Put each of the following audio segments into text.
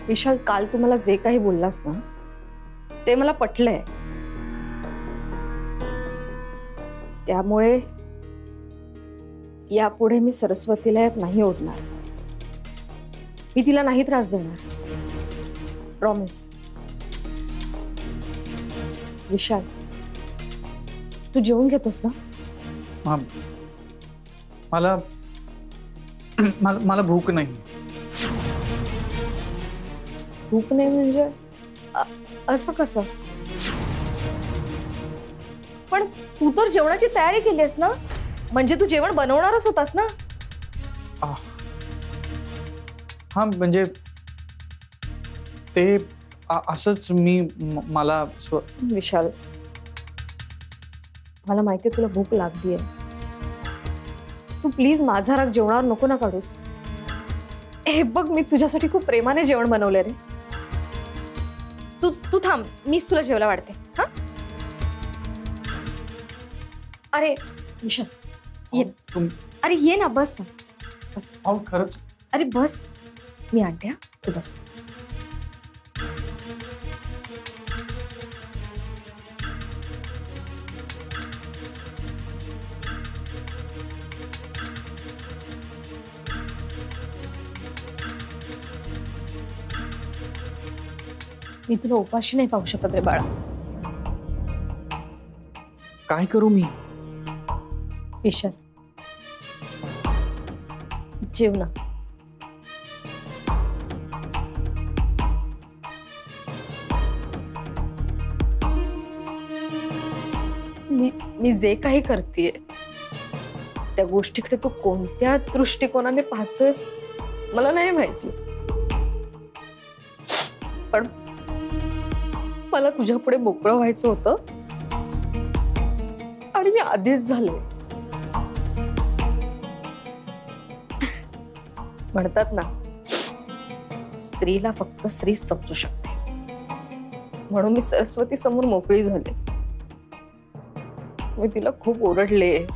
विशाल, काल तू मला जे काही बोललास ना ते मला पटलंय. त्यामुळे यापुढे मी सरस्वतीला यात नाही ओढणार. मी तिला नाही त्रास देणार. प्रॉमिस. विशाल, तू जेवून घेतोस ना? मला मला मला भूक नाही. भूक नाही म्हणजे असं कसं? पण तू तर जेवणाची तयारी केली आहेस ना, म्हणजे तू जेवण बनवणारच होतास ना? हा म्हणजे ते असंच मी मला विशाल, मला माहिती तुला भूक लागली आहे. तू प्लीज माझा राग जेवणावर नको ना काढूस. हे बघ, मी तुझ्यासाठी खूप प्रेमाने जेवण बनवले रे. तू थांब, मीच तुला जेवायला वाढते. हा, अरे विशाल ये. अरे ये ना, बस ना, बस. खरंच? अरे बस, मी आणते. हा, तू बस. मी तुला उपाशी नाही पाहू शकत रे बाळा. काय करू मी? विशाल, जेव ना. मी जे काही करतेय त्या गोष्टीकडे तू कोणत्या दृष्टिकोनाने पाहतोयस मला नाही माहिती, पण मला तुझ्या पुढे मोकळं व्हायचं होतं आणि मी आधीच झाले. म्हणतात ना, स्त्रीला फक्त स्त्री समजू शकते, म्हणून मी सरस्वती समोर मोकळी झाले. मी तिला खूप ओरडले,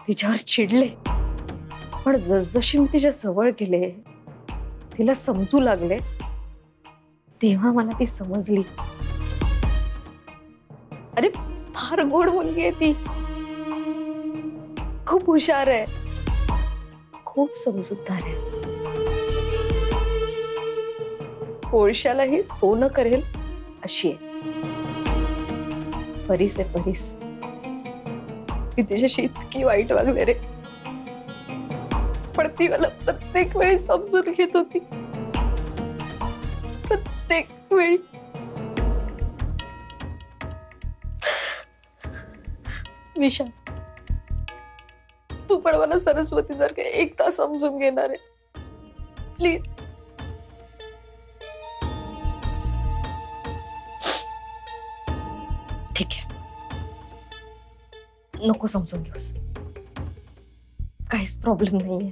तिच्यावर चिडले, पण जसजशी मी तिच्या जवळ गेले, तिला समजू लागले, तेव्हा मला ती समजली. अरे फार गोड मुलगी आहे ती, खूप हुशार आहे, खूप समजूतदार आहे. कोळशालाही सोनं करेल अशी आहे. परीस आहे, परीस. मी तिच्याशी इतकी वाईट वागले रे, पण ती मला प्रत्येक वेळी समजून घेत होती, प्रत्येक वेळी. विशाल, तू पण मला सरस्वती जर का एकदा समजून घेणार आहे, प्लीज. ठीक आहे, नको समजून घेऊस, काहीच प्रॉब्लेम नाहीये.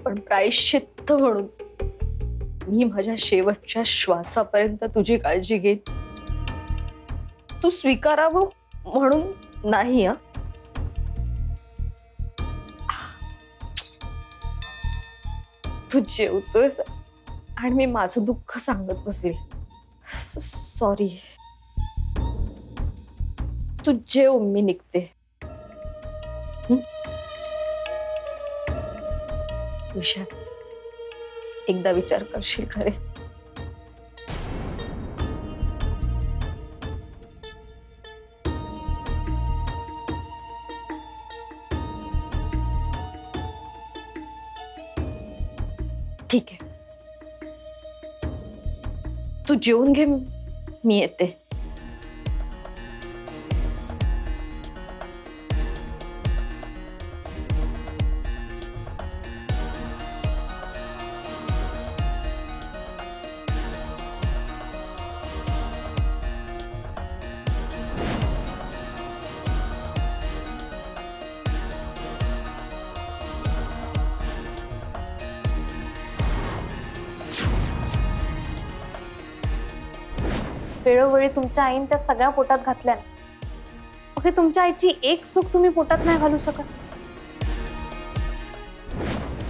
पण प्रायश्चित्त म्हणून मी माझ्या शेवटच्या श्वासापर्यंत तुझी काळजी घेईन. तू स्वीकारावं म्हणून नाही. तू जेवतोयस आणि मी माझं दुःख सांगत बसली. सॉरी. तू जेव, मी निघते. विशाल, एकदा विचार करशील खरे? ठीक आहे, तू जेवून घे, मी येते. वेळोवेळी तुमच्या आईने त्या सगळ्या पोटात घातल्या. ओके, तुमच्या आईची एक चूक तुम्ही पोटात नाही घालू शकत.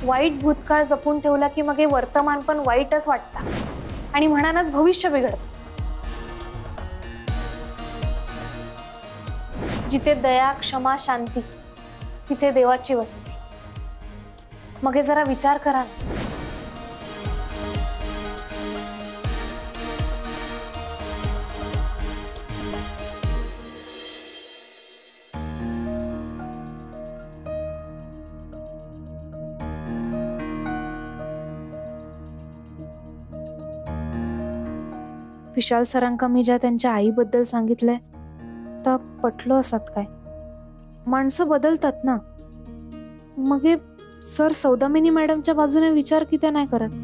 वाईट भूतकाळ जपून ठेवला की मग हे वर्तमान पण वाईटच वाटतं आणि म्हणानच भविष्य बिघडतं. जिथे दया, क्षमा, शांती तिथे देवाची वस्ती. मग हे जरा विचार करा ना. विशाल सरांका मी ज्या त्यांच्या आईबद्दल सांगितलंय तर पटलं असत काय? माणसं बदलतात ना. मग हे सर सौदामिनी मॅडमच्या बाजूने विचार की ते नाही करत.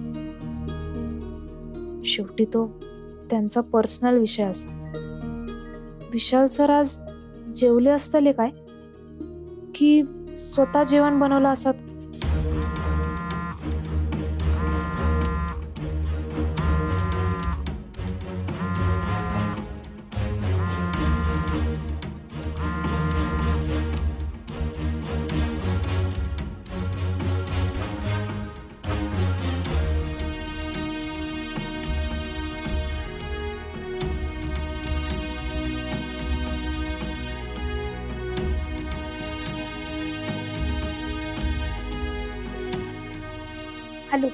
शेवटी तो त्यांचा पर्सनल विषय असा. विशाल सर आज जेवले असतले काय की स्वतः जेवण बनवलं असत? हॅलो,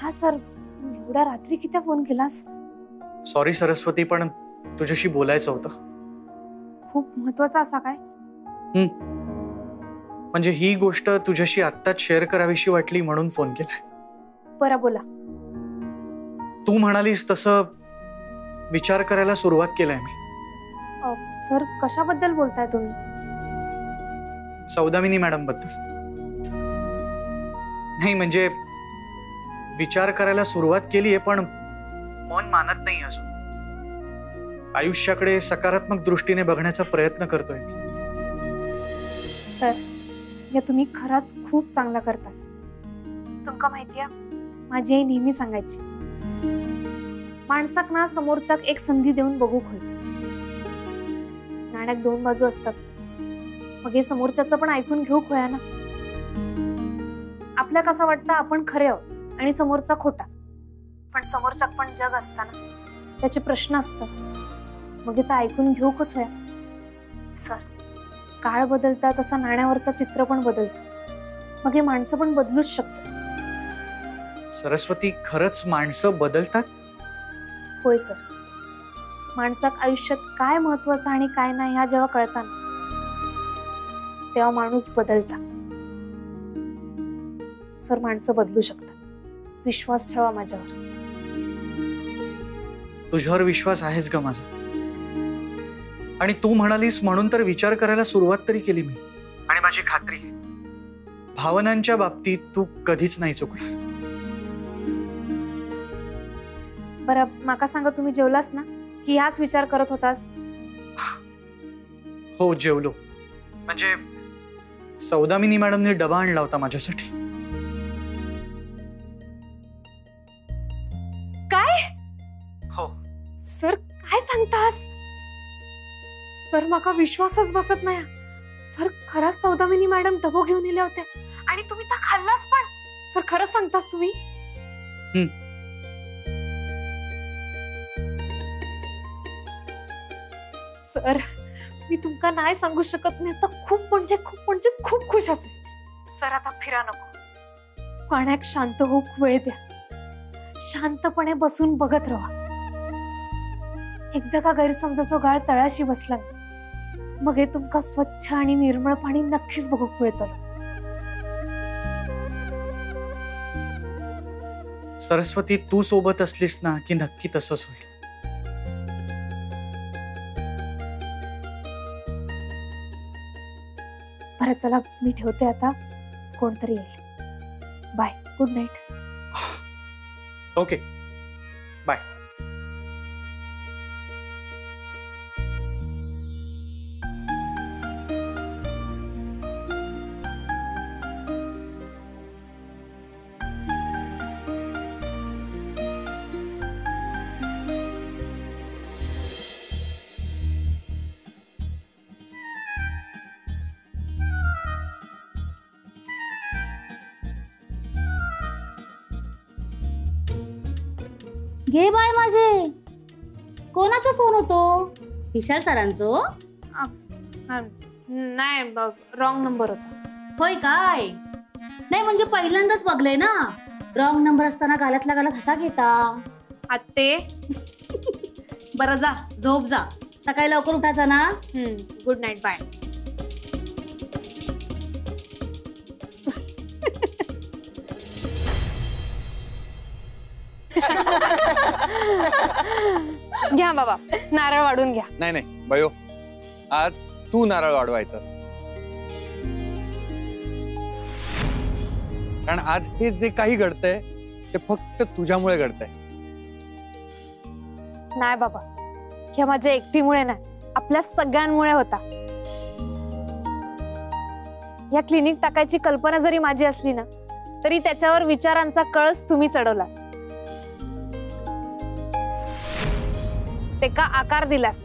हा सर, एवढ्या रात्री किती फोन केलास? सॉरी सरस्वती, पण तुझ्याशी बोलायचं होतं. खूप महत्वाचा असा काय? म्हणजे ही गोष्ट तुझ्याशी आत्ताच शेअर करावीशी वाटली म्हणून फोन केलाय. बरं बोला. तू म्हणालीस तसं विचार करायला सुरुवात केलाय मी. सर कशाबद्दल बोलताय तुम्ही? सौदामिनी मॅडम बद्दल. नाही म्हणजे विचार करायला सुरुवात केलीये पण मन मानत नाही अजून. आयुष्याकडे सकारात्मक दृष्टीने बघण्याचा प्रयत्न करतोय मी. सर, या तुम्ही खरंच खूप चांगला करतास. तुमका माहितीये, माझी आई नेहमी सांगायची, माणसाक ना समोरच्याक एक संधी देऊन बघू होईल. नाण्याक दोन बाजू असतात. मग हे समोरच्याचं पण ऐकून घेऊ होया ना. आपल्याक असं वाटतं आपण खरे आहोत आणि समोरचा खोटा. पण समोरच्याक पण जग असताना त्याचे प्रश्न असतात. मग हे तर ऐकून घेऊकच होया. सर, काळ बदलता तसा नाण्यावरचा चित्र पण बदलतं. मग हे माणसं पण बदलूच शकतात. सरस्वती, खरंच माणसं बदलतात? होय सर. माणसाक आयुष्यात काय महत्वाचं आणि काय नाही ह्या जेव्हा कळतं ना, तेव्हा माणूस बदलता. सर, माणसं बदलू शकतात. विश्वास ठेवा माझ्यावर. तुझ्यावर विश्वास आहेच ग माझा. आणि तू म्हणालीस म्हणून तर विचार करायला सुरुवात तरी केली मी. आणि माझी खात्री आहे, भावनांच्या बाबतीत तू कधीच नाही चुकणार. बरं, माका सांगा, तुम्ही जेवलास ना की हाच विचार करत होतास? हो, जेवलो. म्हणजे सौदामिनी मॅडमने डबा आणला होता माझ्यासाठी. काय? हो सर, काय सांगतास? सर, माका विश्वासच बसत नाही. सर, खरंच सौदामिनी मॅडम डबो घेऊन आल्या होत्या आणि तुम्ही त्या खाल्लास पण? सर, खरंच सांगतास तुम्ही? सर, मी तुमका नाही सांगू शकत. मी आता खूप खुश असे. सर, आता फिरा नको. पाण्यात शांत होऊक वेळ द्या. शांतपणे बसून बघत राहा. एकदा का गैरसमजाचा गाळ तळाशी बसला, मग हे तुमका स्वच्छ आणि निर्मळ पाणी नक्कीच बघूक मिळतं. सरस्वती, तू सोबत असलीस ना की नक्की तसंच होईल. बरं, चला मी ठेवते आता. कोणतरी येईल. Bye. Good night. Okay, bye. घे बाय माझे. कोणाचा फोन होतो? विशाल सरांचो? नाही, रॉंग नंबर होता. होय काय? नाही म्हणजे पहिल्यांदाच बघलंय ना. रॉंग नंबर असताना गालातला गालात हसा घेता. आत्ते. बरं जा, झोप जा. सकाळी लवकर उठायचा ना. Good night, bye. घ्या बाबा, नारळ वाढून घ्या. नाही नाही बयो, आज तू नारळ वाढवायचास. कारण आज हे जे काही घडतंय ते फक्त तुझ्यामुळे घडतंय. नाही बाबा, हे माझ्या एकटीमुळे नाही, आपल्या सगळ्यांमुळे होता. या क्लिनिक टाकायची कल्पना जरी माझी असली ना, तरी त्याच्यावर विचारांचा कळस तुम्ही चढवलास. ते का आकार दिलास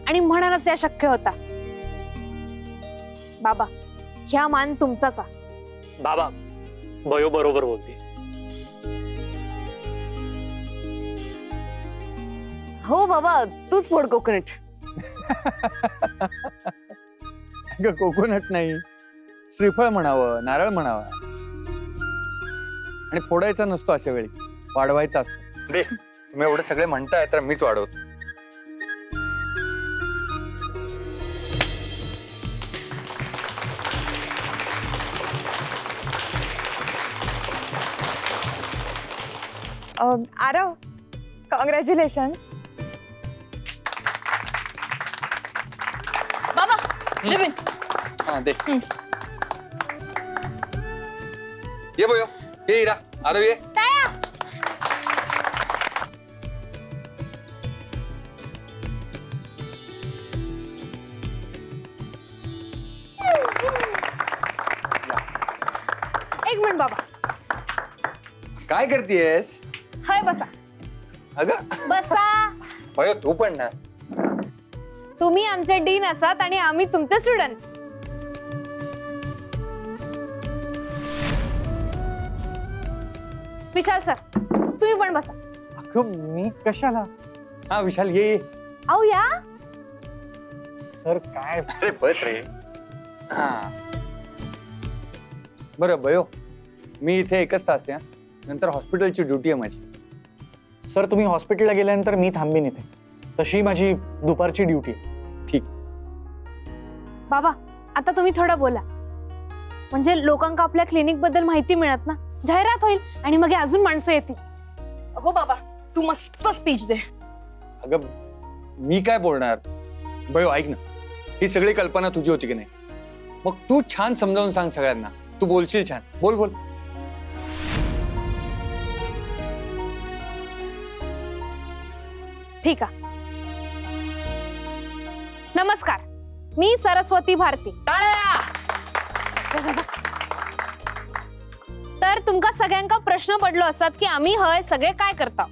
आणि म्हणूनच या शक्य होता. बाबा, ह्या मान तुमचाच आहे. बाबा, बयो बरोबर बोलते. हो बाबा, तूच फोड कोकोनट. कोकोनट नाही, श्रीफळ म्हणावं, नारळ म्हणावं. आणि फोडायचा नसतो अशा वेळी, वाढवायचा असतो. दे, तुम्ही एवढे सगळे म्हणताय तर मीच वाढवतो. आरव, कॉंग्रॅच्युलेशन. बाबा, रिबीन. हा दे. ये बयो, ये इरा, आरव ये. एक मिनिट बाबा. काय करतेयस? हाय, बसा. अगं बसा. बयो तू पण ना. तुम्ही आमचे डीन असात आणि आम्ही तुमचे स्टुडंट. विशाल सर, तुम्ही पण बसा. अगं मी कशाला? हा विशाल ये. आओ या. सर काय? अरे बस रे. हा बरं बयो, मी इथे एकच तास आहे, नंतर हॉस्पिटलची ड्युटी आहे माझी. सर, तुम्ही हॉस्पिटलला गेल्यानंतर मी थांबीन इथे. तशी माझी दुपारची ड्युटी. ठीक. बाबा, आता तुम्ही थोडं बोला, म्हणजे लोकांना आपल्या क्लिनिक बद्दल माहिती मिळत ना, जाहिरात होईल आणि मग अजून माणसं येतील. अगो बाबा, तू मस्त स्पीच दे. अगं मी काय बोलणार? बयो ऐक ना, ही सगळी कल्पना तुझी होती की नाही? मग तू छान समजावून सांग सगळ्यांना. तू बोलशील छान. बोल बोल. ठीक आहे. नमस्कार, मी सरस्वती भारती. तर तुमका सगळ्यांका प्रश्न पडलो असतात की आम्ही हय सगळे काय करता.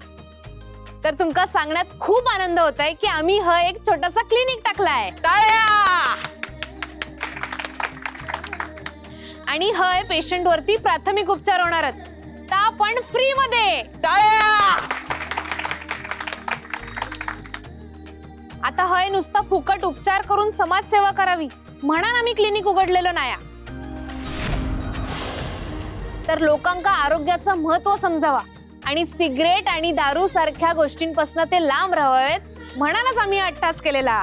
तर तुमका सांगण्यात खूप आनंद होत आहे की आम्ही हय एक छोटासा क्लिनिक टाकलाय. आणि हय पेशंट वरती प्राथमिक उपचार होणार आहेत, ता पण फ्री मध्ये. आता हय नुसता फुकट उपचार करून समाजसेवा करावी म्हणून आम्ही क्लिनिक उघडलेलो नाही, तर लोकांका आरोग्याचं महत्व समजावा आणि सिगरेट आणि दारू सारख्या गोष्टींपासून ते लांब राहावेत म्हणूनच आम्ही अट्टास केलेला.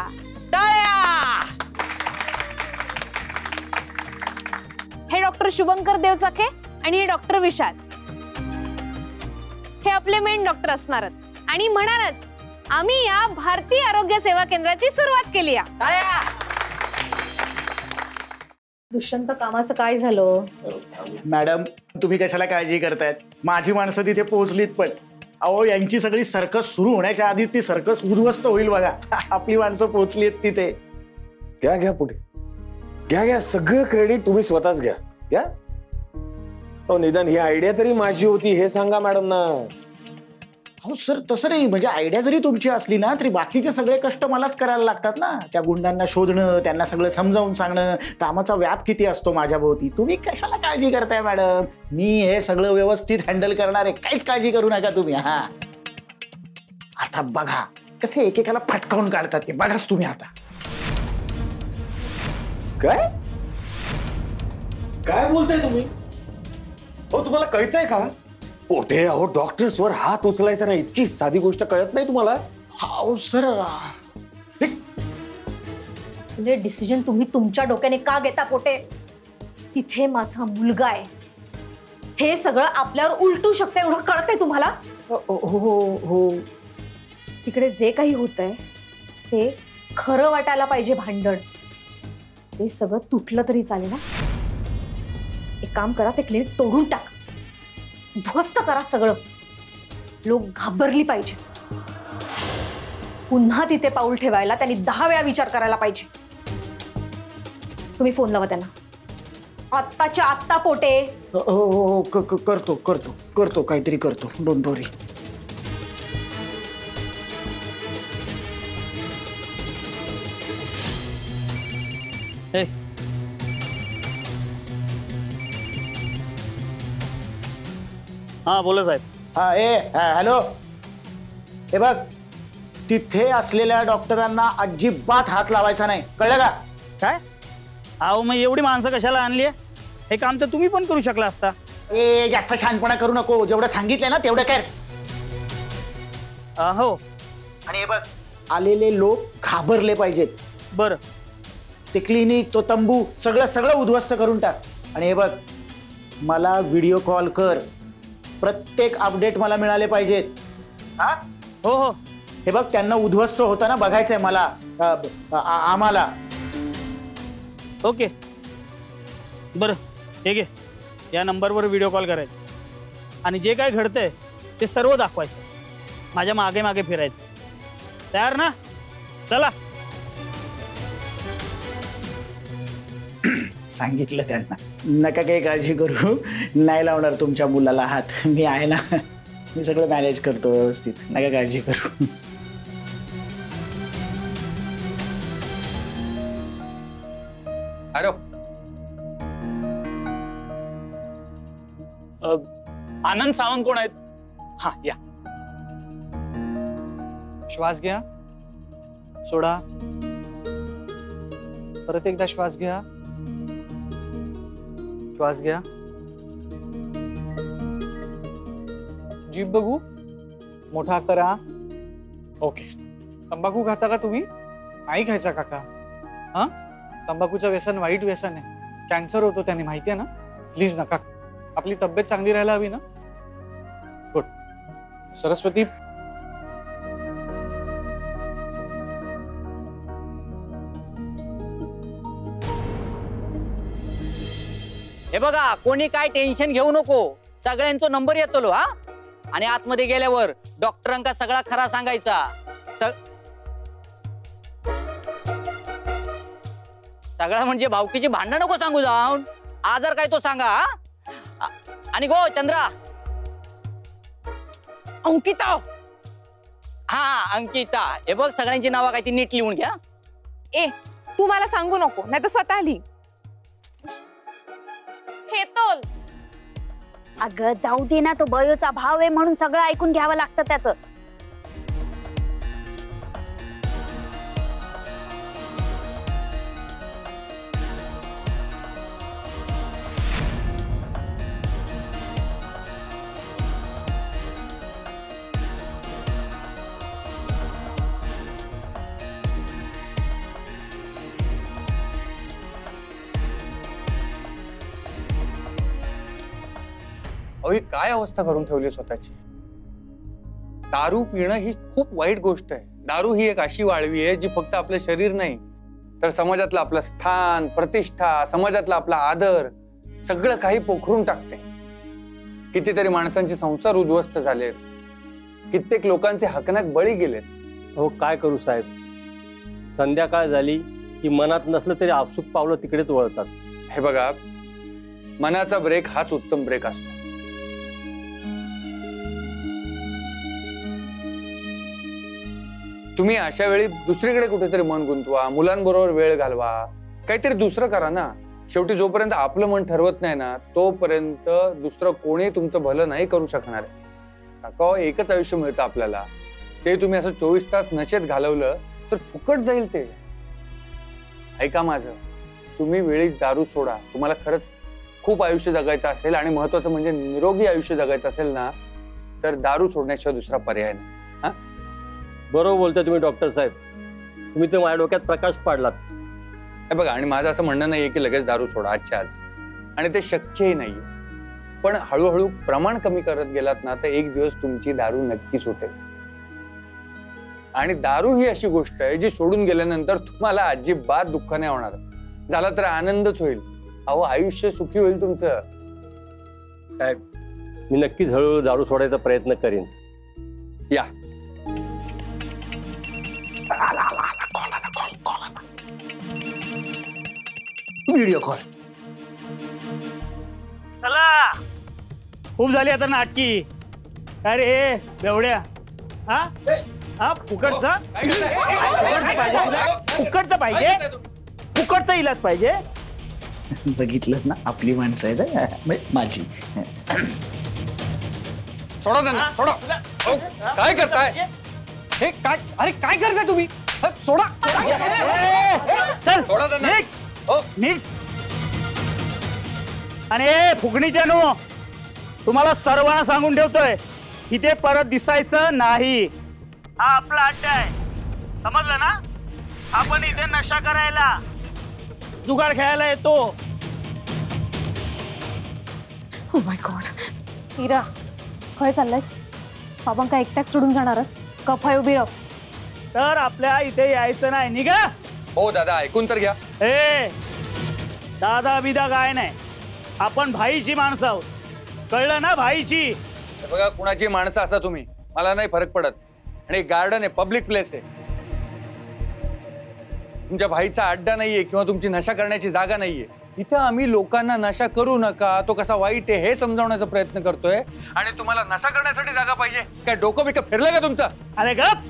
हे डॉक्टर शुभंकर देवचाके आणि हे डॉक्टर विशाल, हे आपले मेन डॉक्टर असणार आहेत. आणि म्हणूनच आम्ही या भारतीय आरोग्य सेवा केंद्राची सुरुवात केली आहे. दुष्यंत, कामाचं काय झालं? मॅडम, तुम्ही कशाला काळजी करतायत? माझी माणसं तिथे पोहोचलीत. पण अहो, यांची सगळी सर्कस सुरू होण्याच्या आधीच ती सर्कस उद्ध्वस्त होईल बघा. आपली माणसं पोहोचलीत तिथे. घ्या घ्या पुढे घ्या घ्या, सगळं क्रेडिट तुम्ही स्वतःच घ्या. घ्या. हो, निदान ही आयडिया तरी माझी होती हे सांगा मॅडम ना. हो सर, तसं नाही. म्हणजे आयडिया जरी तुमची असली ना, तरी बाकीचे सगळे कष्ट मलाच करायला लागतात ना. त्या गुंडांना शोधणं, त्यांना सगळं समजावून सांगणं, कामाचा व्याप किती असतो माझ्या भोवती. तुम्ही कशाला काळजी करताय मॅडम? मी हे सगळं व्यवस्थित हँडल करणार आहे, काहीच काळजी करू नका तुम्ही. हा आता बघा कसे एकेकाला फटकावून काढतात की बघाच तुम्ही आता. काय काय बोलताय तुम्ही? हो तुम्हाला कळतंय का? पोटे अहो डॉक्टर्स वर हात उचलायचा नाही इतकी साधी गोष्ट कळत नाही तुम्हाला? अहो सर असले डिसिजन तुम्ही तुमच्या डोक्याने का घेता पोटे? तिथे माझा मुलगा आहे, हे सगळं आपल्यावर उलटू शकतं एवढं कळतंय तुम्हाला? हो तिकडे जे काही होतंय ते खरं वाटायला पाहिजे. भांडण ते सगळं तुटलं तरी चालेल ना. एक काम करा, ते क्लिनिक तोडून टाका, ध्वस्त करा सगळं. लोक घाबरली पाहिजेत. पुन्हा तिथे पाऊल ठेवायला त्यांनी 10 वेळा विचार करायला पाहिजे. तुम्ही फोन लावा त्यांना आत्ताच्या आत्ता पोटे. हो करतो करतो करतो काहीतरी करतो. डोंट वरी. हा बोला साहेब. हॅलो. हे बघ तिथे असलेल्या डॉक्टरांना अजिबात हात लावायचा नाही, कळलं का? काय अहो मग एवढी माणसं कशाला आणली? हे काम तर तुम्ही पण करू शकला असता. जास्त शहाणपणा करू नको, जेवढं सांगितलंय ना तेवढं कर. हो. आणि हे बघ आलेले लोक घाबरले पाहिजेत. बरं. ते क्लिनिक तो तंबू सगळं उद्ध्वस्त करून टाक. आणि हे बघ मला व्हिडिओ कॉल कर, प्रत्येक अपडेट मला मिळाले पाहिजेत. हा हो. हे बघ त्यांना उद्ध्वस्त होताना बघायचंय मला, आम्हाला. ओके बरं हे घे, या नंबरवर व्हिडिओ कॉल करायचा आणि जे काय घडतंय ते सर्व दाखवायचं. माझ्या मागे मागे फिरायचं. तयार ना? चला. सांगितलं त्यांना, नका काही काळजी करू, नाही लावणार तुमच्या मुलाला हात. मी आहे ना, मी सगळं मॅनेज करतो व्यवस्थित, नका काळजी करू. अरे आनंद सावंत कोण आहेत? हा या. श्वास घ्या, सोडा, परत एकदा श्वास घ्या, श्वास घ्या. जीभ बघू, मोठा करा. ओके. तंबाखू खाता का तुम्ही? नाही खायचा काका. हा, तंबाखूचं व्यसन वाईट व्यसन आहे, कॅन्सर होतो त्याने, माहिती आहे ना. प्लीज नका. आपली तब्येत चांगली राहायला हवी ना. गुड. सरस्वती, हे बघा कोणी काय टेन्शन घेऊ नको, सगळ्यांचा नंबर येतो हा. आणि आतमध्ये गेल्यावर डॉक्टरांका सगळा खरा सांगायचा. सगळा म्हणजे भावकीची भांडण नको सांगू जाऊन, आजार काय तो सांगा. आणि गो चंद्रा, अंकिता. हा अंकिता, हे बघ सगळ्यांची नावं काय ती नीट लिहून घ्या. ए तू मला सांगू नको, नाही तर स्वतः लिही. हेतल. अगं जाऊ दे ना, तो बयोचा भाव आहे म्हणून सगळं ऐकून घ्यावं लागतं त्याचं. अहो काय अवस्था करून ठेवली स्वतःची. दारू पिणं ही खूप वाईट गोष्ट आहे. दारू ही एक अशी वाळवी आहे जी फक्त आपलं शरीर नाही तर समाजातलं आपलं स्थान, प्रतिष्ठा, समाजातला आपला आदर सगळं काही पोखरून टाकते. कितीतरी माणसांचे संसार उद्ध्वस्त झालेत, कित्येक लोकांचे हकनाक बळी गेलेत. हो काय करू साहेब, संध्याकाळ झाली की मनात नसलं तरी आपसूक पावलं तिकडेच वळतात. हे बघा, मनाचा ब्रेक हाच उत्तम ब्रेक असतो. तुम्ही अशा वेळी दुसरीकडे कुठेतरी मन गुंतवा, मुलांबरोबर वेळ घालवा, काहीतरी दुसरं करा ना. शेवटी जोपर्यंत आपलं मन ठरवत नाही ना तोपर्यंत दुसरं कोणी तुमचं भलं नाही करू शकणार आहे. काका एकच आयुष्य मिळतं आपल्याला, ते तुम्ही असं 24 तास नशेत घालवलं तर फुकट जाईल ते. ऐका माझं, तुम्ही वेळीच दारू सोडा. तुम्हाला खरंच खूप आयुष्य जगायचं असेल आणि महत्वाचं म्हणजे निरोगी आयुष्य जगायचं असेल ना, तर दारू सोडण्याशिवाय दुसरा पर्याय नाही. हा, बरोबर बोलताय तुम्ही डॉक्टर साहेब. तुम्ही तर माझ्या डोक्यात प्रकाश पाडलात. हे बघा, आणि माझं असं म्हणणं नाहीये की लगेच दारू सोडा आजच्या आज, आणि ते शक्यही नाहीये. पण हळूहळू प्रमाण कमी करत गेलात ना, तर एक दिवस तुमची दारू नक्की सुटेल. आणि दारू ही अशी गोष्ट आहे जी सोडून गेल्यानंतर तुम्हाला अजिबात दुःख नाही होणार. झाला तर आनंदच होईल. अहो, आयुष्य सुखी होईल तुमचं. साहेब, मी नक्कीच हळूहळू दारू सोडायचा प्रयत्न करीन. या, व्हिडिओ कॉल. चला, खूप झाली आता नाटकी. काय रे बेवड्या, हा हा फुकटचा फुकटचा पाहिजे, फुकटचा इलाज पाहिजे. बघितलं ना, आपली माणसं आहेत माझी. सोडा त्यांना, सोडा. अहो, काय करताय हे? काय, अरे काय करताय तुम्ही? सोडा. चल सोडा त्यांना. नीट. आणि फुकणीच्या नो, तुम्हाला सर्वांना सांगून ठेवतोय, इथे परत दिसायचं नाही. हा आपला अड्डा आहे, समजलं ना? आपण इथे नशा करायला, जुगार खेळायला येतो. Oh my God. इरा, खय चाललायस? बाबां काय एकट्याच सोडून जाणारस? कफाय उभी राह. तर आपल्या इथे यायचं नाही, निघा. हो दादा, ऐकून तर घ्या. ए दादा बिदा काय नाही, आपण भाईची माणसं आहोत, कळलं ना? भाईची. हे बघा, कुणाची माणसं असा तुम्ही, मला नाही फरक पडत. आणि गार्डन आहे, पब्लिक प्लेस आहे. तुमच्या भाईचा अड्डा नाहीये किंवा तुमची नशा करण्याची जागा नाहीये. इथं आम्ही लोकांना नशा करू नका, तो कसा वाईट आहे हे समजावण्याचा प्रयत्न करतोय. आणि तुम्हाला नशा करण्यासाठी जागा पाहिजे काय? डोकं बिकं फिरलं का तुमचं? अरे गप,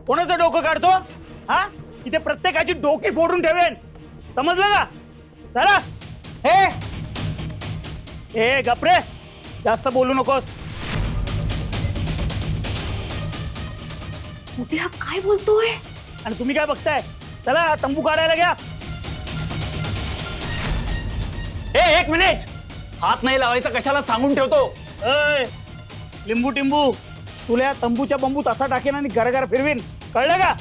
कोणाचं डोकं काढतो? हा, इथे प्रत्येकाची डोकी फोडून ठेवेन, समजलं का? चला. हे गप रे, जास्त बोलू नकोस. कुठे हा काय बोलतोय? आणि तुम्ही काय बघताय? चला तंबू काढायला घ्या. एक मिनिट, हात नाही लावायचा, कशाला सांगून ठेवतो. लिंबू टिंबू, तुला तंबूच्या बंबूत असा टाकेन आणि घर फिरवीन, कळलं का?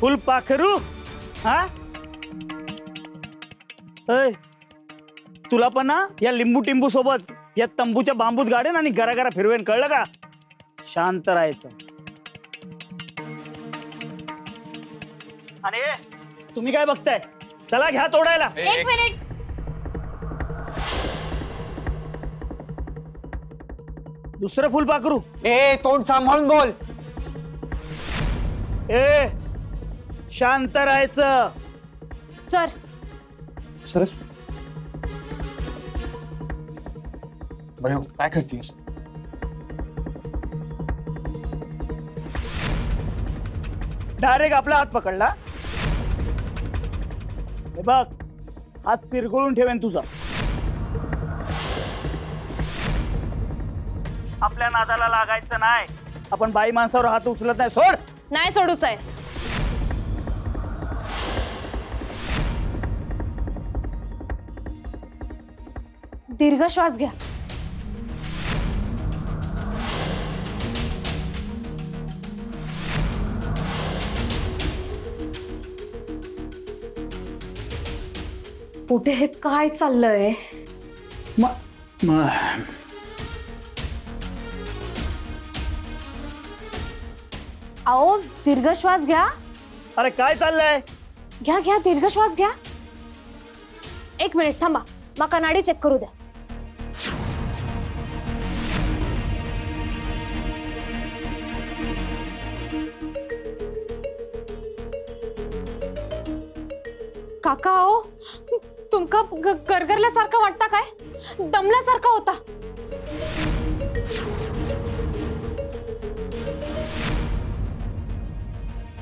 फुलपाखरू, हा तुला पण ना या लिंबू टिंबू सोबत या तंबूच्या बांबूत गाडेन आणि घरा फिरवेन, कळलं का? शांत राहायचं. आणि तुम्ही काय बघताय? चला घ्या तोडायला. एक मिनिट. दुसरं फुलपाखरू. तोंड सांभाळून बोल. शांत राहायचं. सर, सरस बयो, काय करतेस? डायरेक्ट आपला हात पकडला. हे बघ, हात पिरगळून ठेवेन तुझा. आपल्या नादाला लागायचं नाही. आपण बाई माणसावर हात उचलत नाही. सोड. नाही सोडूच आहे. दीर्घ श्वास घ्या. कुठे हे काय चाललंय? आओ, दीर्घ श्वास घ्या. अरे काय चाललंय? घ्या घ्या, दीर्घ श्वास घ्या. एक मिनिट थांबा, मग कनाडी चेक करू द्या. काका, आओ, तुमका गरगरल्यासारखं वाटतं काय? दमल्यासारखा होता.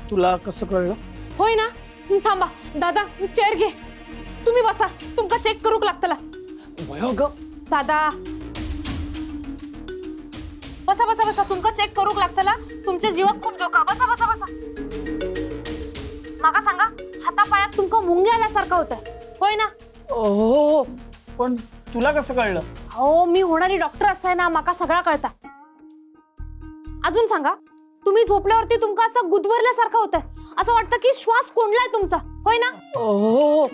तुला कसं कळलं? होय ना? थांबा दादा, चेअर घे. तुम्ही बसा, तुमका चेक करूक लागतला. दादा बसा बसा बसा, तुमका चेक करूक लागतला. तुमच्या जीवाक खूप धोका. बसा बसा बसा. माका सांगा, हातापायात तुमका मुंग्या आल्यासारखं होतंय, होय ना? हो, पण तुला कसं कळलं? हो, मी होणारी डॉक्टर असाय ना, माका सगळा कळता. अजून सांगा, तुम्ही झोपल्यावरती तुमका असं गुदमरल्यासारखं होतंय, असं वाटतं की श्वास कोंडलाय तुमचा, होय ना? हो,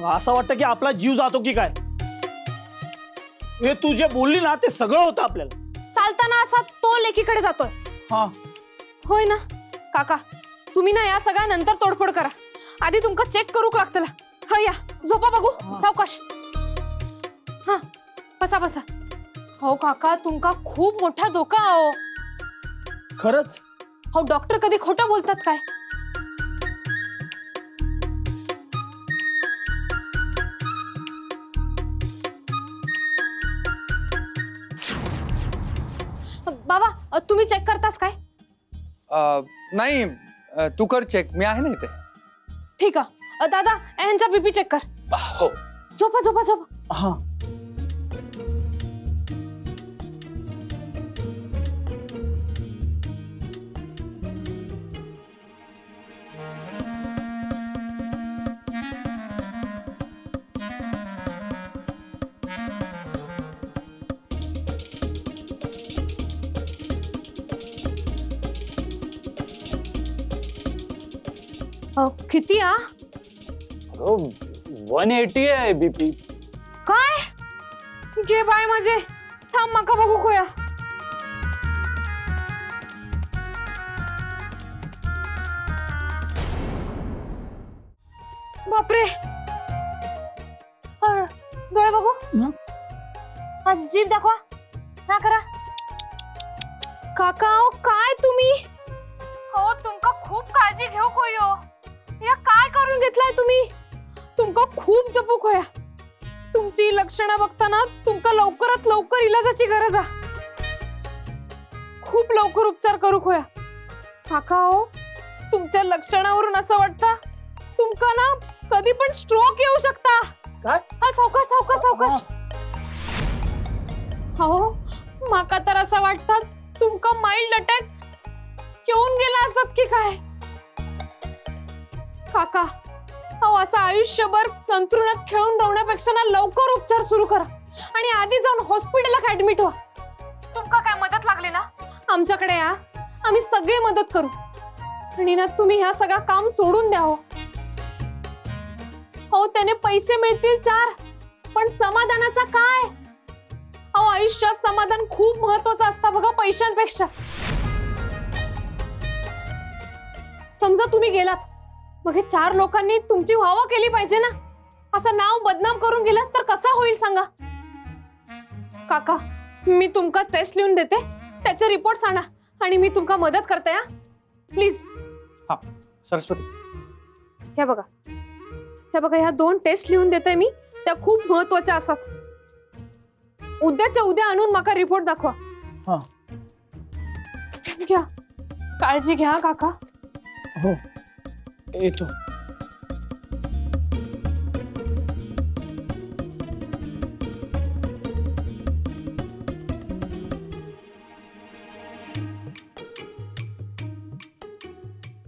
असं वाटतं की आपला जीव जातो की काय. हे तू जे बोलली ना ते सगळं होतं आपल्याला. चालताना असा तो लेकीकडे जातोय. हा, होय ना? काका, तुम्ही ना या सगळ्या नंतर तोडफोड करा. आधी तुमका चेक करूक लागतला. हा, या झोपा बघू. सावकाश. हा, बसा बसा. हो काका, तुमका खूप मोठा धोका. हो खरंच? हो, डॉक्टर कधी खोटं बोलतात काय? बाबा, तुम्ही चेक करतास काय? नाही, तू कर चेक, मी आहे ना इथे. ठीक आहे. दादा, यांचा बीपी चेक कर. हो. झोपा झोपा झोपा. हा. किती? 180 आहे बीपी. काय? घे बाय माझे. थांब, माका बघू खोया. बापरे, डोळे बघू. जीभ दाखवा. हा करा. काका, काय तुम्ही? हो, तुमका खूप काळजी घेऊ खोयो. या काय करून घेतलाय तुम्ही? तुमका खूप जपूक होया. तुमची लक्षणं बघताना तुमका लवकरात लवकर इलाजाची गरज आहे. खूप लवकर उपचार करू खोया. काका हो, तुमच्या लक्षणावरून असं वाटतं तुमका ना कधी पण स्ट्रोक येऊ शकता. काय? हा, सावकाश सावकाश सावकाश. हो, माका तर असं वाटतं तुमका माइल्ड अटॅक येऊन गेला असत की काय. काका, अहो असं आयुष्यभर तंत्रुणात खेळून राहण्यापेक्षा ना लवकर उपचार सुरू करा आणि आधी जाऊन हॉस्पिटलला ऍडमिट व्हा. तुमका काय मदत लागली ना, आमच्याकडे या, आम्ही सगळे मदत करू. आणि ना तुम्ही ह्या सगळं काम सोडून द्या. हो, त्याने पैसे मिळतील 4, पण समाधानाचा काय? अहो, आयुष्यात समाधान खूप महत्वाचं असतं बघा पैशांपेक्षा. समजा तुम्ही गेलात, मग हे 4 लोकांनी तुमची वाहवा केली पाहिजे ना. असं नाव बदनाम करून गेलं तर कसं होईल सांगा. काका, मी तुमका टेस्ट लिहून देते, त्याचे रिपोर्ट्स आणा आणि मी तुमका मदत करते. हा, प्लीज. हा, सरस्वती, हे बघा, हे बघा, ह्या 2 टेस्ट लिहून देते मी. त्या खूप महत्वाच्या असतात. उद्याच्या उद्या आणून माका रिपोर्ट दाखवा. हा, घ्या, काळजी घ्या काका. हो, येतो.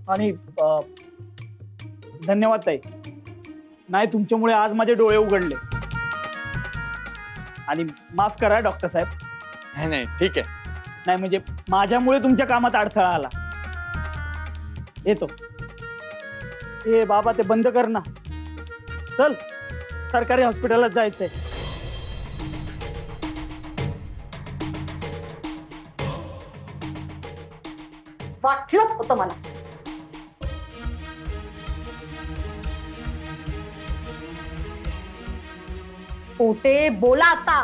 आणि धन्यवाद ताई. नाही, तुमच्यामुळे आज माझे डोळे उघडले. आणि माफ करा डॉक्टर साहेब. नाही, ठीक आहे. नाही म्हणजे माझ्यामुळे तुमच्या कामात अडथळा आला. येतो. ए बाबा, ते बंद कर ना. चल, सरकारी हॉस्पिटलात जायचंय. वाटलंच होतं मला. पोटे, बोला आता.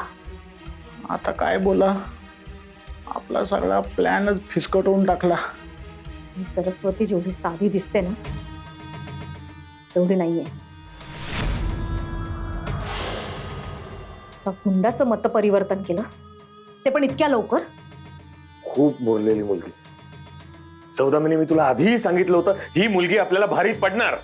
आता काय बोला, आपला सगळा प्लॅनच फिसकटवून टाकला. ही सरस्वती जेवढी साधी दिसते ना, तेवढी नाहीये. गुंडाचं मत परिवर्तन केलं, ते पण इतक्या लवकर. खूप बोललेली मुलगी, 14 मी तुला आधीही सांगितलं होतं ही मुलगी आपल्याला भारीत पडणार.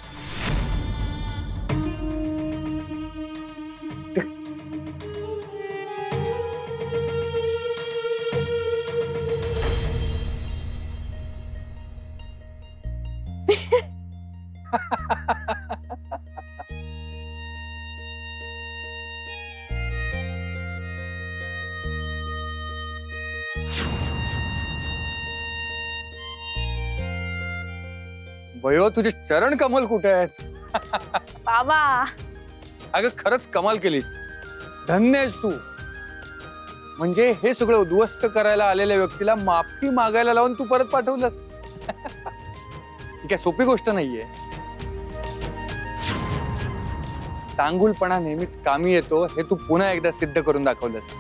भयो तुझे चरण कमल कुठे आहेत? बाबा अगं खरंच कमाल केलीस, धन्य आहेस तू. म्हणजे हे सगळं उद्ध्वस्त करायला आलेल्या व्यक्तीला माफी मागायला लावून तू परत पाठवलंस. ही काय सोपी गोष्ट नाहीये. चांगुलपणा नेहमीच कामी येतो हे तू पुन्हा एकदा सिद्ध करून दाखवलंस.